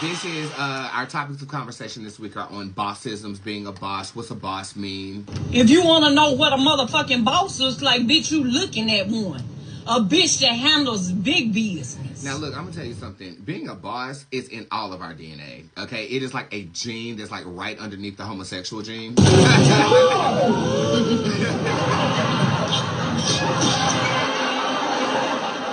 This is our topics of conversation this week are on bossisms, being a boss. What's a boss mean? If you want to know what a motherfucking boss is like, bitch, you looking at one. A bitch that handles big business. Now, look, I'm going to tell you something. Being a boss is in all of our DNA, okay? It is like a gene that's like right underneath the homosexual gene.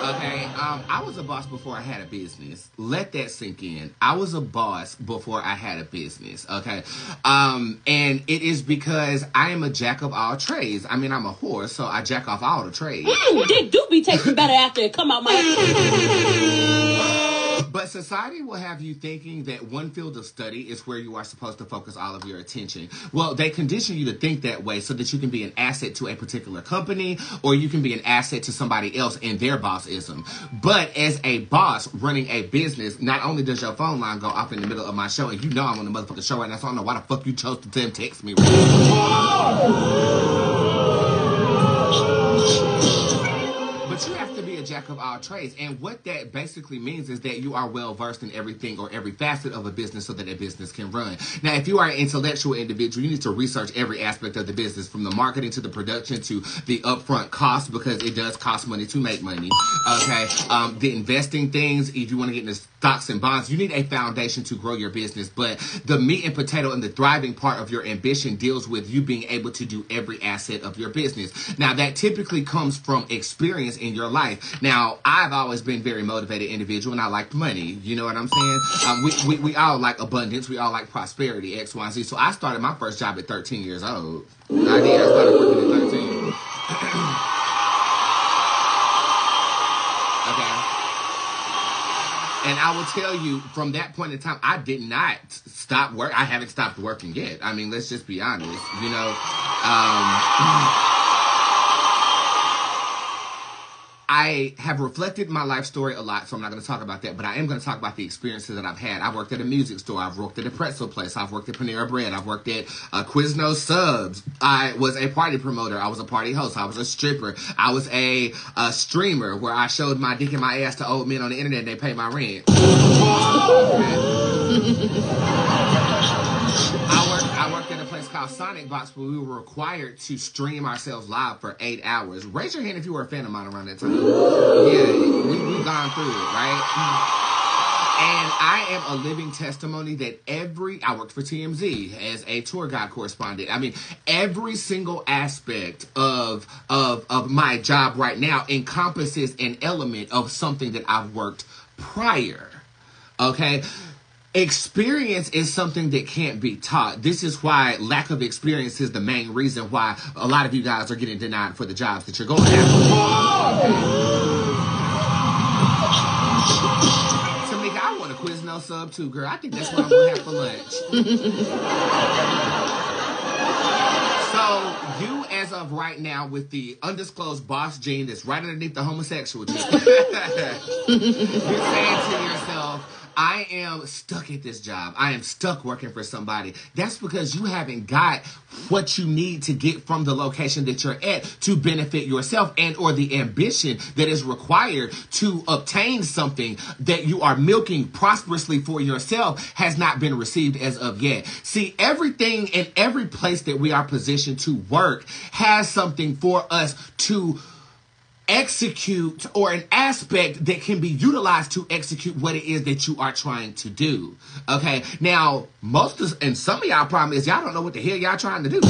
Okay, I was a boss before I had a business. Let that sink in. I was a boss before I had a business, okay? And it is because I am a jack of all trades. I mean, I'm a whore, so I jack off all the trades. Dick do be tasting better after it come out my... But society will have you thinking that one field of study is where you are supposed to focus all of your attention. Well, they condition you to think that way so that you can be an asset to a particular company or you can be an asset to somebody else in their bossism. But as a boss running a business, not only does your phone line go off in the middle of my show, and you know I'm on the motherfucking show right now, so I don't know why the fuck you chose to then text me right now. But you have to be a jack of all trades. And what that basically means is that you are well versed in everything or every facet of a business so that a business can run. Now, if you are an intellectual individual, you need to research every aspect of the business, from the marketing to the production to the upfront cost, because it does cost money to make money. Okay. The investing things, if you want to get into stocks and bonds, you need a foundation to grow your business. But the meat and potato and the thriving part of your ambition deals with you being able to do every asset of your business. Now, that typically comes from experience in your life. Now, I've always been a very motivated individual, and I like money. You know what I'm saying? We all like abundance. We all like prosperity, X, Y, Z. So I started my first job at 13 years old. I did. I started working at 13. Okay. And I will tell you, from that point in time, I did not stop work. I haven't stopped working yet. I mean, let's just be honest. You know, I have reflected my life story a lot, so I'm not going to talk about that, but I am going to talk about the experiences that I've had. I worked at a music store. I've worked at a pretzel place. I've worked at Panera Bread. I've worked at Quiznos Subs. I was a party promoter. I was a party host. I was a stripper. I was a streamer where I showed my dick and my ass to old men on the internet and they paid my rent. I worked at a place called Sonic Box where we were required to stream ourselves live for 8 hours. Raise your hand if you were a fan of mine around that time. Yeah, we've gone through it, right? And I am a living testimony that I worked for TMZ as a tour guide correspondent. I mean, every single aspect of my job right now encompasses an element of something that I've worked prior. Okay? Experience is something that can't be taught. This is why lack of experience is the main reason why a lot of you guys are getting denied for the jobs that you're going after. Tamika, I want a Quiznos sub too, girl. I think that's what I'm going to have for lunch. So, you as of right now with the undisclosed boss gene that's right underneath the homosexual gene, you're saying to yourself, I am stuck at this job. I am stuck working for somebody. That's because you haven't got what you need to get from the location that you're at to benefit yourself, and or the ambition that is required to obtain something that you are milking prosperously for yourself has not been received as of yet. See, everything and every place that we are positioned to work has something for us to execute, or an aspect that can be utilized to execute what it is that you are trying to do. Okay, now and some of y'all problem is y'all don't know what the hell y'all trying to do. Okay.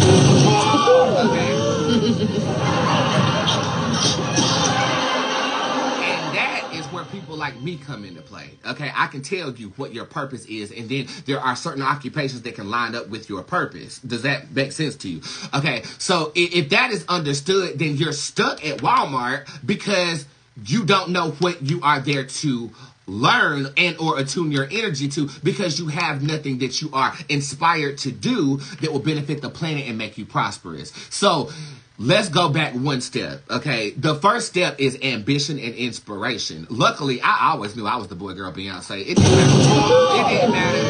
And that is where people like me come into play. Okay, I can tell you what your purpose is, and then there are certain occupations that can line up with your purpose. Does that make sense to you? Okay, so if that is understood, then you're stuck at Walmart because you don't know what you are there to learn and or attune your energy to, because you have nothing that you are inspired to do that will benefit the planet and make you prosperous. So let's go back one step, okay? The first step is ambition and inspiration. Luckily, I always knew I was the boy, girl, Beyonce. It didn't matter. It didn't matter.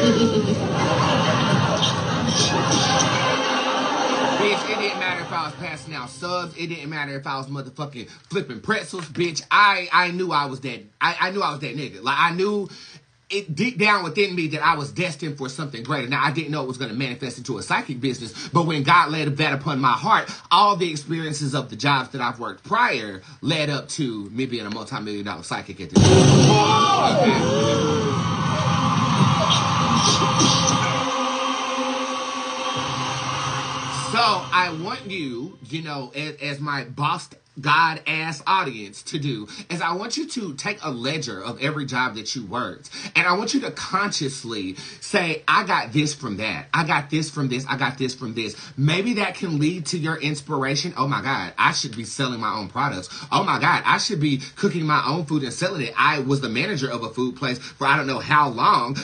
Bitch, it didn't matter if I was passing out subs. It didn't matter if I was motherfucking flipping pretzels, bitch. I knew I was that. I knew I was that nigga. Like, I knew it deep down within me that I was destined for something greater. Now, I didn't know it was going to manifest into a psychic business, but when God laid that upon my heart, all the experiences of the jobs that I've worked prior led up to me being a multi-million-dollar psychic at this time. Okay. So I want you, as my boss God ass audience to do, is I want you to take a ledger of every job that you worked. And I want you to consciously say, I got this from that. I got this from this. I got this from this. Maybe that can lead to your inspiration. Oh my God, I should be selling my own products. Oh my God, I should be cooking my own food and selling it. I was the manager of a food place for I don't know how long.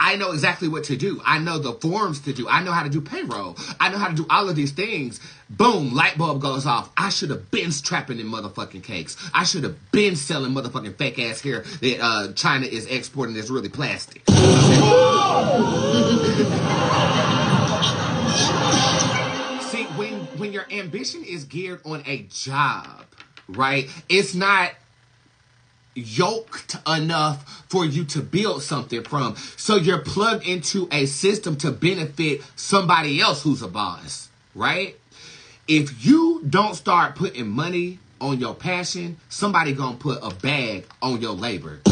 I know exactly what to do. I know the forms to do. I know how to do payroll. I know how to do all of these things. Boom, light bulb goes off. I should have been trapping in motherfucking cakes. I should have been selling motherfucking fake ass hair that China is exporting that's really plastic. See, when your ambition is geared on a job, right? It's not yoked enough for you to build something from. So you're plugged into a system to benefit somebody else who's a boss, right? If you don't start putting money on your passion, somebody gonna put a bag on your labor. I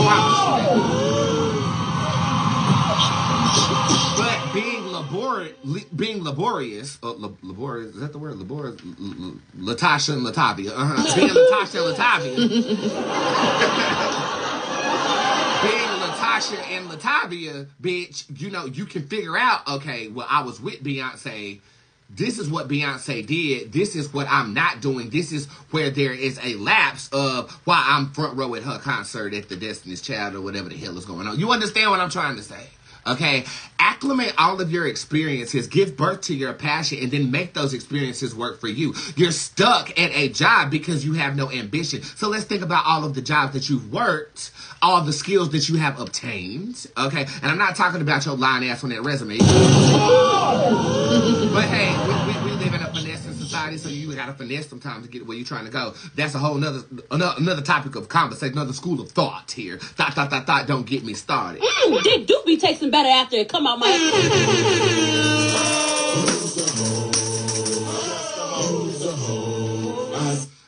promise you that. But being laborious, laborious, is that the word? Laborious, Latasha and Latavia. Being Latasha and Latavia. Being Latasha and Latavia, bitch, you can figure out, okay, well, I was with Beyonce. This is what Beyonce did. This is what I'm not doing. This is where there is a lapse of why I'm front row at her concert at the Destiny's Child or whatever the hell is going on. You understand what I'm trying to say? Okay, acclimate all of your experiences, give birth to your passion, and then make those experiences work for you. You're stuck at a job because you have no ambition. So let's think about all of the jobs that you've worked, all the skills that you have obtained, okay? And I'm not talking about your lying ass on that resume. But hey, we live in a finessing society, so you gotta finesse sometimes to get where you're trying to go. That's a whole another topic of conversation, another school of thought here. Thought, don't get me started. Dick do be tasting better after it come out my...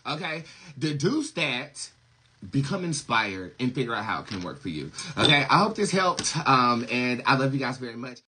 Okay, deduce that, become inspired, and figure out how it can work for you. Okay, I hope this helped, and I love you guys very much.